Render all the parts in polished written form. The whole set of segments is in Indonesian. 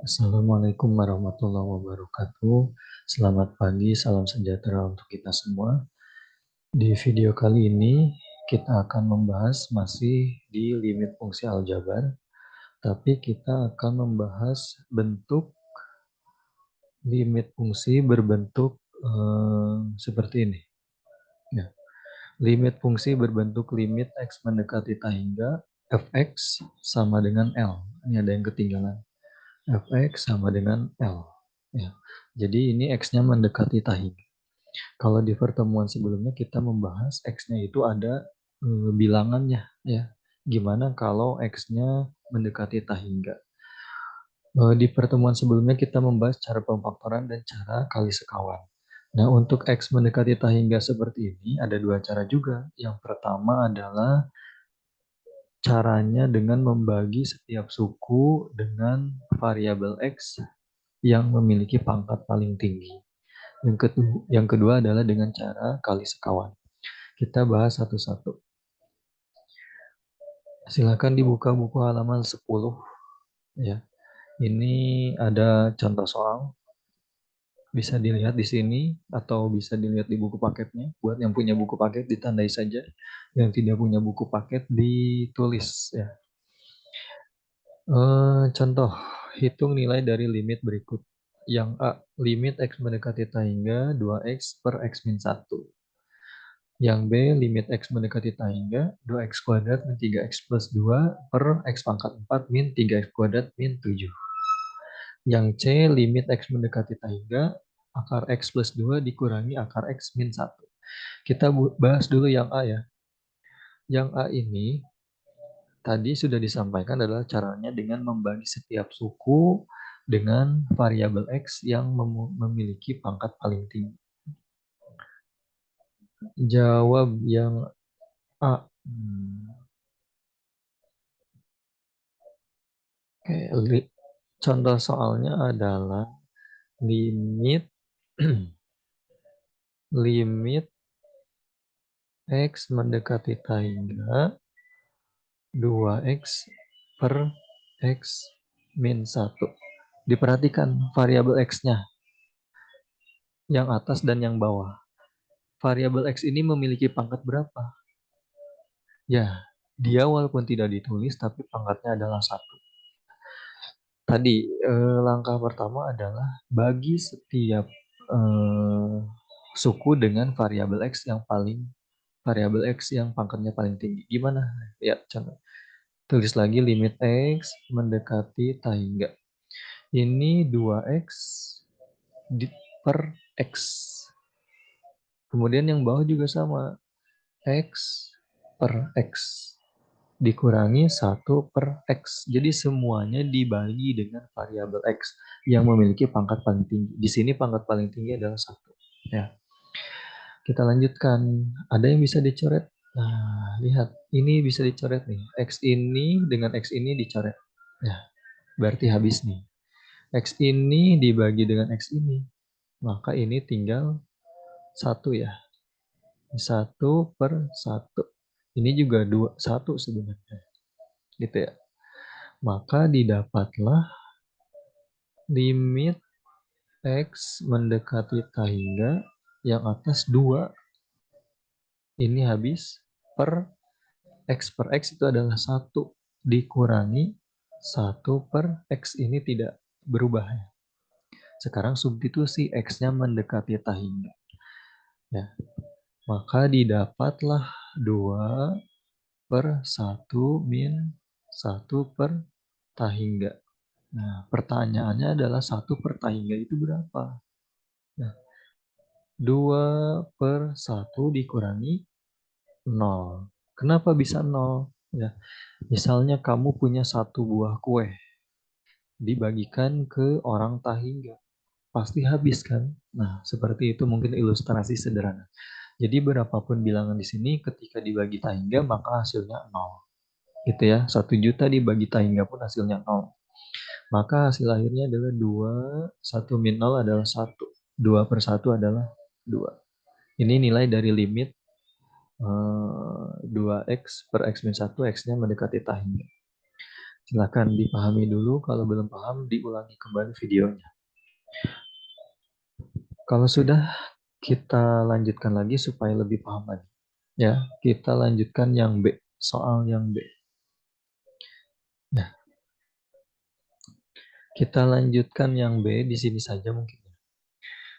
Assalamualaikum warahmatullahi wabarakatuh. Selamat pagi, salam sejahtera untuk kita semua. Di video kali ini kita akan membahas masih di limit fungsi aljabar, tapi kita akan membahas bentuk limit fungsi berbentuk seperti ini. Ya. Limit fungsi berbentuk limit x mendekati tak hingga fx sama dengan L. Ini ada yang ketinggalan. Fx sama dengan L. Ya. Jadi ini X-nya mendekati tak hingga. Kalau di pertemuan sebelumnya kita membahas X-nya itu ada bilangannya. Ya. Gimana kalau X-nya mendekati tak hingga. Di pertemuan sebelumnya kita membahas cara pemfaktoran dan cara kali sekawan. Nah, untuk X mendekati tak hingga seperti ini ada dua cara juga. Yang pertama adalah caranya dengan membagi setiap suku dengan variabel X yang memiliki pangkat paling tinggi. Yang kedua adalah dengan cara kali sekawan. Kita bahas satu-satu. Silakan dibuka buku halaman 10 ya. Ini ada contoh soal. Bisa dilihat di sini atau bisa dilihat di buku paketnya. Buat yang punya buku paket ditandai saja. Yang tidak punya buku paket ditulis ya. Contoh, hitung nilai dari limit berikut. Yang A, limit X mendekati tak hingga 2X per X min 1. Yang B, limit X mendekati tak hingga 2X kuadrat min 3X plus 2 per X pangkat 4 min 3X kuadrat min 7. Yang C, limit X mendekati tak hingga akar X plus 2 dikurangi akar X min 1. Kita bahas dulu yang A ya. Yang A ini tadi sudah disampaikan adalah caranya dengan membagi setiap suku dengan variabel X yang memiliki pangkat paling tinggi. Jawab yang A. Oke, contoh soalnya adalah limit limit X mendekati tak hingga 2X per X min 1. Diperhatikan variabel X-nya, yang atas dan yang bawah. Variabel X ini memiliki pangkat berapa? Ya, dia walaupun tidak ditulis, tapi pangkatnya adalah 1. Tadi, langkah pertama adalah bagi setiap suku dengan variabel X yang pangkatnya paling tinggi. Gimana? Ya, contoh. Tulis lagi limit X mendekati tak hingga. Ini 2X per X. Kemudian yang bawah juga sama. X per X. Dikurangi 1 per X. Jadi semuanya dibagi dengan variabel X yang memiliki pangkat paling tinggi. Di sini pangkat paling tinggi adalah 1. Ya. Kita lanjutkan. Ada yang bisa dicoret? Nah, lihat. Ini bisa dicoret nih. X ini dengan X ini dicoret. Ya, berarti habis nih. X ini dibagi dengan X ini. Maka ini tinggal 1 ya. 1 per 1. Ini juga 1 sebenarnya. Gitu ya. Maka didapatlah limit X mendekati tak hingga yang atas 2. Ini habis per X itu adalah 1 dikurangi 1 per X ini tidak berubah ya. Sekarang substitusi X-nya mendekati tak hingga. Ya. Maka didapatlah 2 per 1 min 1 per tak hingga. Nah, pertanyaannya adalah 1 per tak hingga itu berapa? Nah, 2 per 1 dikurangi 0. Kenapa bisa 0? Ya, misalnya kamu punya 1 buah kue, dibagikan ke orang tak hingga. Pasti habis kan? Nah, seperti itu mungkin ilustrasi sederhana. Jadi berapapun bilangan di sini ketika dibagi tak hingga maka hasilnya 0. Gitu ya, 1 juta dibagi tak hingga pun hasilnya 0. Maka hasil akhirnya adalah 2, 1 min 0 adalah 1. 2 per 1 adalah 2. Ini nilai dari limit 2X per X min 1, X-nya mendekati tak hingga. Silakan dipahami dulu, kalau belum paham diulangi kembali videonya. Kalau sudah, kita lanjutkan lagi supaya lebih paham lagi. Ya, kita lanjutkan yang B, soal yang B. Nah, kita lanjutkan yang B di sini saja mungkin.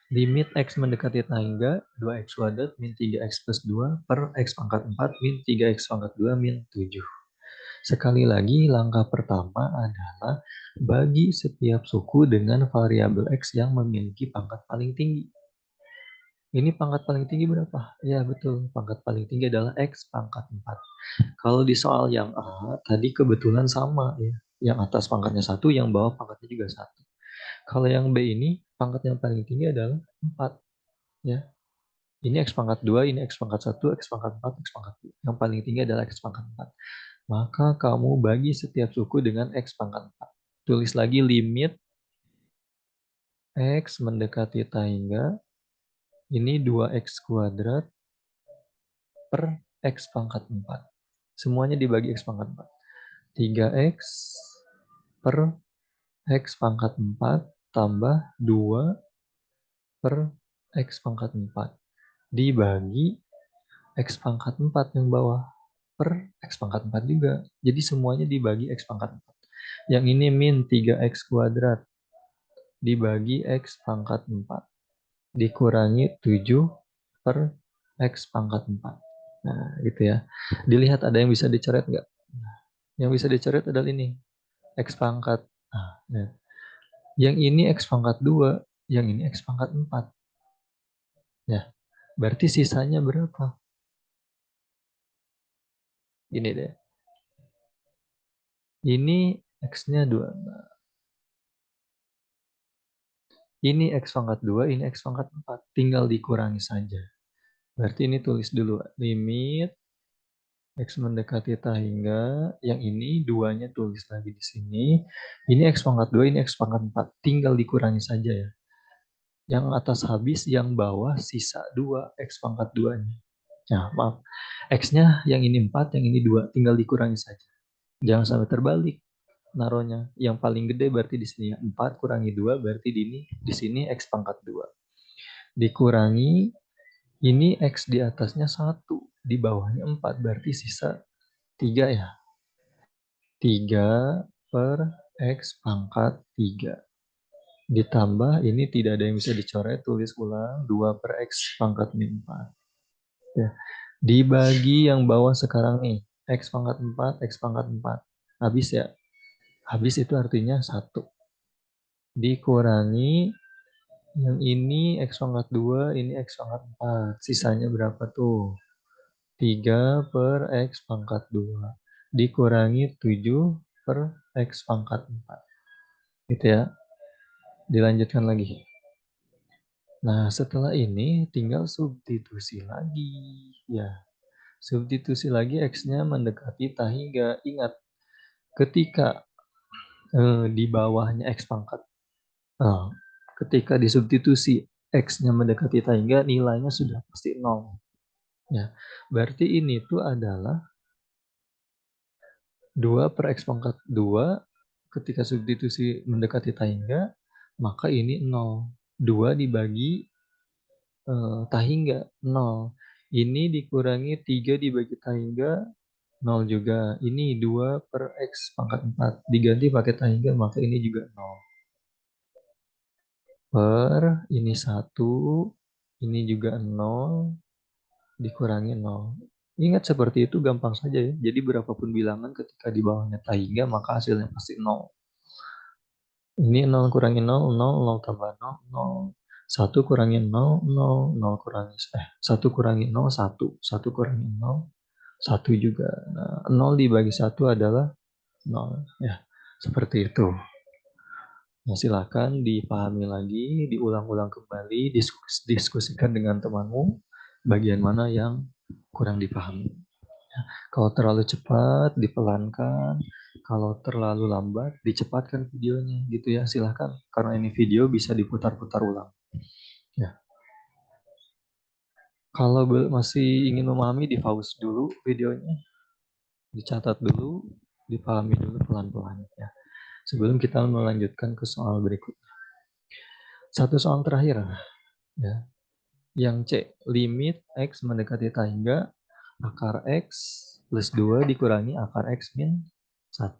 Limit X mendekati tangga 2X kuadrat min 3X plus 2 per X pangkat 4 min 3X pangkat 2 min 7. Sekali lagi, langkah pertama adalah bagi setiap suku dengan variabel X yang memiliki pangkat paling tinggi. Ini pangkat paling tinggi berapa? Ya betul, pangkat paling tinggi adalah X pangkat 4. Kalau di soal yang A, tadi kebetulan sama ya. Yang atas pangkatnya 1, yang bawah pangkatnya juga 1. Kalau yang B ini, pangkat yang paling tinggi adalah 4. Ya. Ini X pangkat 2, ini X pangkat 1, X pangkat 4, X pangkat 2. Yang paling tinggi adalah X pangkat 4. Maka kamu bagi setiap suku dengan X pangkat 4. Tulis lagi limit X mendekati tangga. Ini 2X kuadrat per X pangkat 4. Semuanya dibagi X pangkat 4. 3X per X pangkat 4 tambah 2 per X pangkat 4. Dibagi X pangkat 4 yang bawah per X pangkat 4 juga. Jadi semuanya dibagi X pangkat 4. Yang ini min 3X kuadrat dibagi X pangkat 4. Dikurangi 7 per X pangkat 4. Nah, gitu ya. Dilihat ada yang bisa dicoret nggak? Nah, yang bisa dicoret adalah ini. X pangkat. Nah, ya. Yang ini X pangkat 2. Yang ini X pangkat 4. Ya, berarti sisanya berapa? Gini deh. Ini X-nya 2. Ini X pangkat 2, ini X pangkat 4. Tinggal dikurangi saja. Berarti ini tulis dulu. Limit X mendekati tak hingga. Yang ini 2-nya tulis lagi di sini. Ini X pangkat 2, ini X pangkat 4. Tinggal dikurangi saja ya. Yang atas habis, yang bawah sisa 2. X pangkat 2-nya. Nah, maaf. X-nya yang ini 4, yang ini 2. Tinggal dikurangi saja. Jangan sampai terbalik naruhnya. Yang paling gede berarti di sini ya. 4 kurangi 2 berarti di sini X pangkat 2. Dikurangi ini X di atasnya 1, di bawahnya 4, berarti sisa 3 ya. 3 per X pangkat 3. Ditambah ini tidak ada yang bisa dicoret, tulis ulang 2 per X pangkat min 4. Ya. Dibagi yang bawah sekarang nih, X pangkat 4, X pangkat 4. Habis ya. Habis itu artinya 1. Dikurangi yang ini X pangkat 2, ini X pangkat 4. Sisanya berapa tuh? 3 per X pangkat 2. Dikurangi 7 per X pangkat 4. Gitu ya. Dilanjutkan lagi. Nah, setelah ini tinggal substitusi lagi. Ya, substitusi lagi X-nya mendekati tak hingga. Ingat, ketika di bawahnya X pangkat. Ketika disubstitusi X-nya mendekati tak hingga, nilainya sudah pasti 0. Ya, berarti ini tuh adalah 2 per X pangkat 2 ketika substitusi mendekati tak hingga, maka ini 0. 2 dibagi tak hingga 0. Ini dikurangi 3 dibagi tak hingga 0 juga. Ini 2 per X pangkat 4. Diganti pakai tak hingga, maka ini juga 0. Per ini 1, ini juga 0, dikurangi 0. Ingat seperti itu gampang saja ya. Jadi berapapun bilangan ketika di bawahnya tak hingga, maka hasilnya pasti 0. Ini 0 kurangi 0, 0, 0 tambah 0, 0. 1 kurangi 0, 0, 0 kurangi 1 kurangi 0, 1. 1 kurangi 0, 1 juga. Nah, 0 dibagi 1 adalah 0. Ya, seperti itu. Nah, silakan dipahami lagi, diulang-ulang kembali, diskusikan dengan temanmu bagian mana yang kurang dipahami. Kalau terlalu cepat, dipelankan. Kalau terlalu lambat, dicepatkan videonya. Gitu ya, silahkan. Karena ini video bisa diputar-putar ulang. Ya. Kalau masih ingin memahami, di pause dulu videonya. Dicatat dulu. dipahami dulu pelan-pelan ya. Sebelum kita melanjutkan ke soal berikutnya. Satu soal terakhir ya. Yang C, limit X mendekati T hingga akar X plus 2 dikurangi akar X min 1.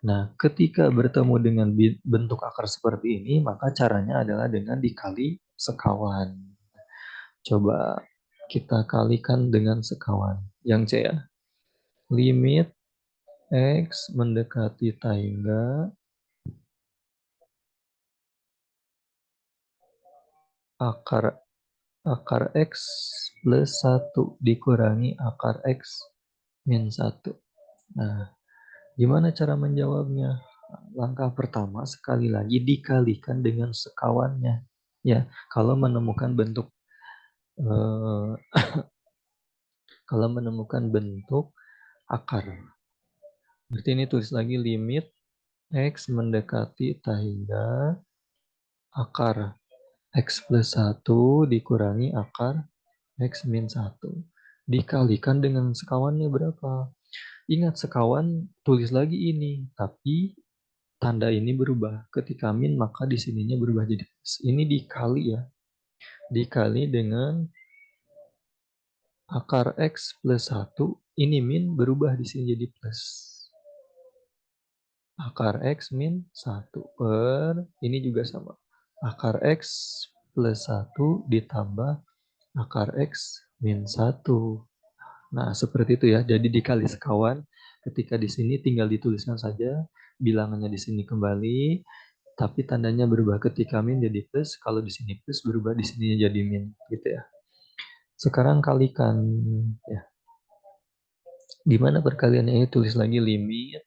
Nah, ketika bertemu dengan bentuk akar seperti ini, maka caranya adalah dengan dikali sekawan. Coba kita kalikan dengan sekawan. Yang C ya, limit X mendekati T hingga akar X plus 1 dikurangi akar X min 1. Nah, gimana cara menjawabnya? Langkah pertama sekali lagi dikalikan dengan sekawannya. Ya, kalau menemukan bentuk eh, akar. Berarti ini tulis lagi limit X mendekati T hingga akar X plus 1 dikurangi akar X min 1. Dikalikan dengan sekawannya berapa? Ingat sekawan tulis lagi ini, tapi tanda ini berubah. Ketika min maka di sininya berubah jadi plus. Ini dikali ya. Dikali dengan akar X plus 1, ini min berubah di sini jadi plus. Akar X min 1 per, ini juga sama. Akar X plus 1 ditambah akar X min 1. Nah, seperti itu ya. Jadi dikali sekawan. Ketika di sini tinggal dituliskan saja bilangannya di sini kembali, tapi tandanya berubah ketika min jadi plus. Kalau di sini plus berubah di sini jadi min, gitu ya. Sekarang kalikan ya. Gimana perkaliannya? Tulis lagi limit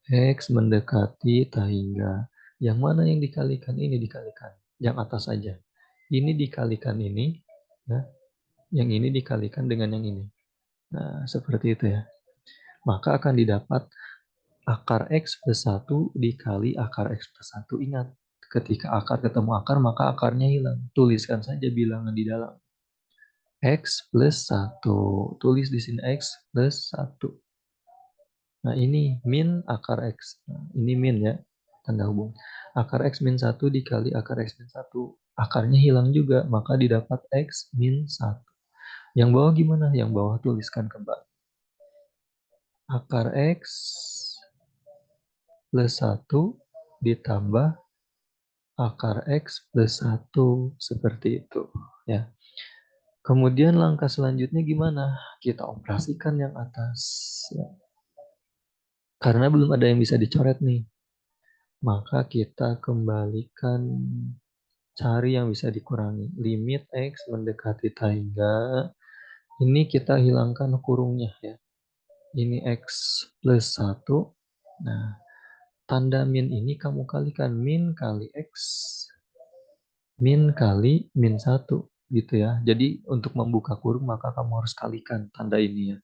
X mendekati T hingga. Yang mana yang dikalikan? Ini dikalikan. Yang atas saja. Ini dikalikan ini, ya. Yang ini dikalikan dengan yang ini. Nah, seperti itu ya. Maka akan didapat akar X plus 1 dikali akar X plus 1. Ingat, ketika akar ketemu akar, maka akarnya hilang. Tuliskan saja bilangan di dalam. X plus 1. Tulis di sini X plus 1. Nah, ini min akar X. Nah, ini min ya, tanda hubung. Akar X min 1 dikali akar X min 1. Akarnya hilang juga, maka didapat X min 1. Yang bawah gimana? Yang bawah tuliskan kembali. Akar X plus 1 ditambah akar X plus 1. Seperti itu. Ya. Kemudian langkah selanjutnya gimana? Kita operasikan yang atas. Ya. Karena belum ada yang bisa dicoret nih. Maka kita kembalikan, cari yang bisa dikurangi. Limit X mendekati T hingga, ini kita hilangkan kurungnya ya. Ini X plus 1. Nah, tanda min ini kamu kalikan. Min kali X. Min kali min 1. Gitu ya. Jadi untuk membuka kurung maka kamu harus kalikan tanda ini ya.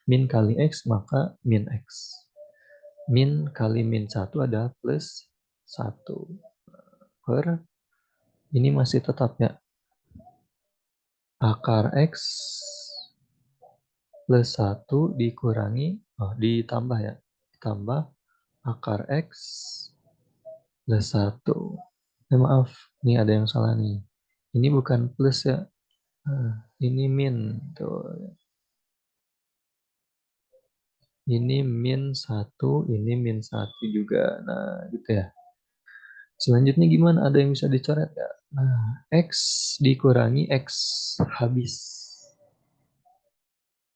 Min kali X maka min X. Min kali min 1 adalah plus 1. Per, ini masih tetap ya. Akar X plus 1 dikurangi, ditambah ya. Ditambah akar X plus 1. Maaf, ini ada yang salah nih. Ini bukan plus ya. Ini min. Tuh. Ini min 1, ini min 1 juga. Nah, gitu ya. Selanjutnya gimana? Ada yang bisa dicoret nggak? Nah, X dikurangi X habis.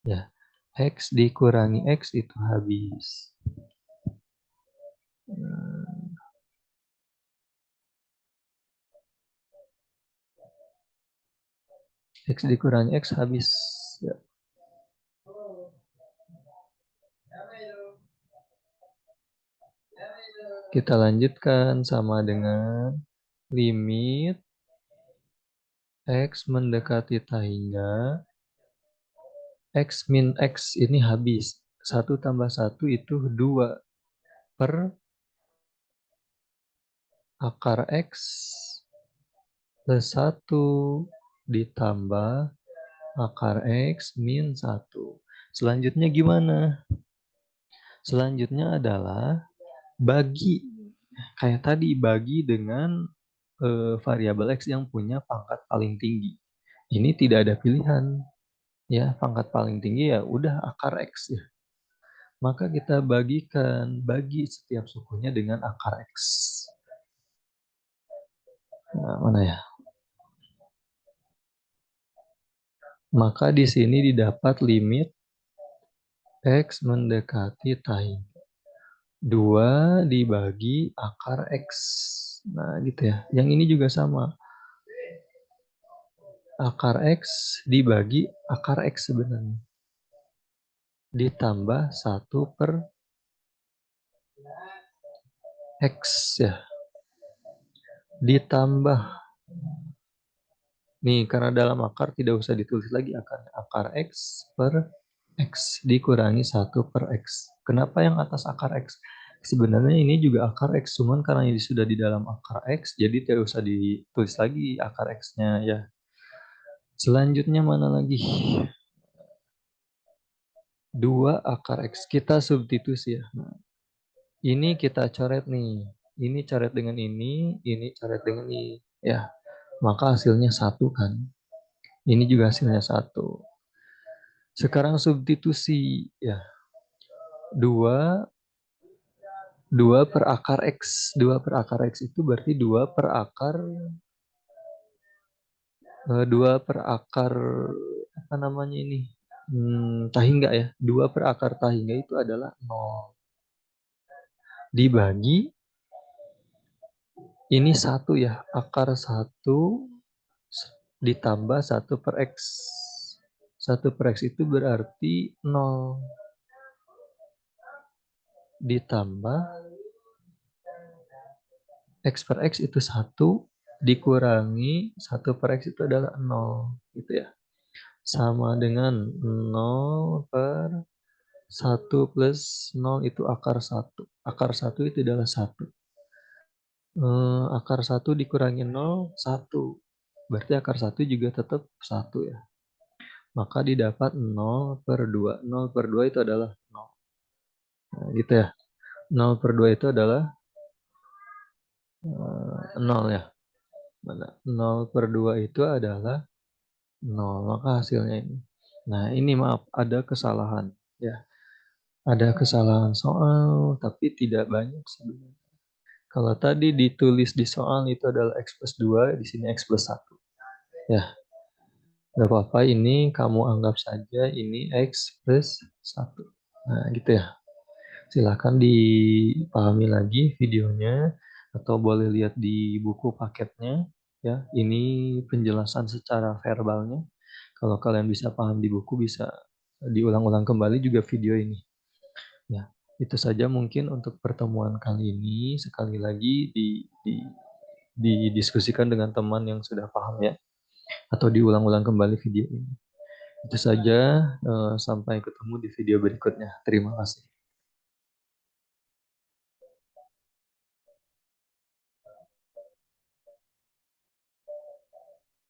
Ya, X dikurangi X itu habis. X dikurangi X habis. Ya. Kita lanjutkan sama dengan limit X mendekati T hingga X min X ini habis. 1 tambah 1 itu 2 per akar X plus 1 ditambah akar X min 1. Selanjutnya gimana? Selanjutnya adalah bagi. Kayak tadi, bagi dengan variabel X yang punya pangkat paling tinggi. Ini tidak ada pilihan. Ya, pangkat paling tinggi ya udah akar X ya. Maka kita bagi setiap sukunya dengan akar X. Nah, mana ya? Maka di sini didapat limit X mendekati tahing. 2 dibagi akar X. Nah, gitu ya. Yang ini juga sama. Akar X dibagi akar X sebenarnya. Ditambah 1 per X ya. Ditambah. Nih, karena dalam akar tidak usah ditulis lagi akarnya. Akar X per X dikurangi 1 per X. Kenapa yang atas akar X? Sebenarnya ini juga akar X, cuman karena ini sudah di dalam akar X, jadi tidak usah ditulis lagi akar X-nya ya. Selanjutnya mana lagi? 2 akar X. Kita substitusi ya. Nah, ini kita coret nih. Ini coret dengan ini coret dengan ini. Ya, maka hasilnya 1 kan. Ini juga hasilnya 1. Sekarang substitusi ya. 2 per akar X. 2 per akar X itu berarti 2 per akar 2 per akar apa namanya ini? Tahingga ya. 2 per akar tahingga itu adalah 0. Dibagi ini 1 ya. Akar 1 ditambah 1 per X. 1 per X itu berarti 0. Ditambah X per X itu 1 dikurangi 1 per X itu adalah 0. Gitu ya. Sama dengan 0 per 1 plus 0 itu akar 1. Akar 1 itu adalah 1. Akar 1 dikurangi 0, 1. Berarti akar 1 juga tetap 1 ya. Maka didapat 0 per 2. 0 per 2 itu adalah 0. Nah, gitu ya. 0 per 2 itu adalah 0 ya. Mana? 0 per 2 itu adalah 0. Maka hasilnya ini. Nah, ini maaf, ada kesalahan. Ya, ada kesalahan soal, tapi tidak banyak sebenarnya. Kalau tadi ditulis di soal itu adalah X plus 2, di sini X plus 1. Ya, nggak apa-apa, ini kamu anggap saja ini X plus 1. Nah, gitu ya. Silahkan dipahami lagi videonya, atau boleh lihat di buku paketnya. Ya, ini penjelasan secara verbalnya. Kalau kalian bisa paham di buku, bisa diulang-ulang kembali juga video ini. Ya, itu saja mungkin untuk pertemuan kali ini. Sekali lagi didiskusikan dengan teman yang sudah paham ya, atau diulang-ulang kembali video ini. Itu saja, sampai ketemu di video berikutnya. Terima kasih.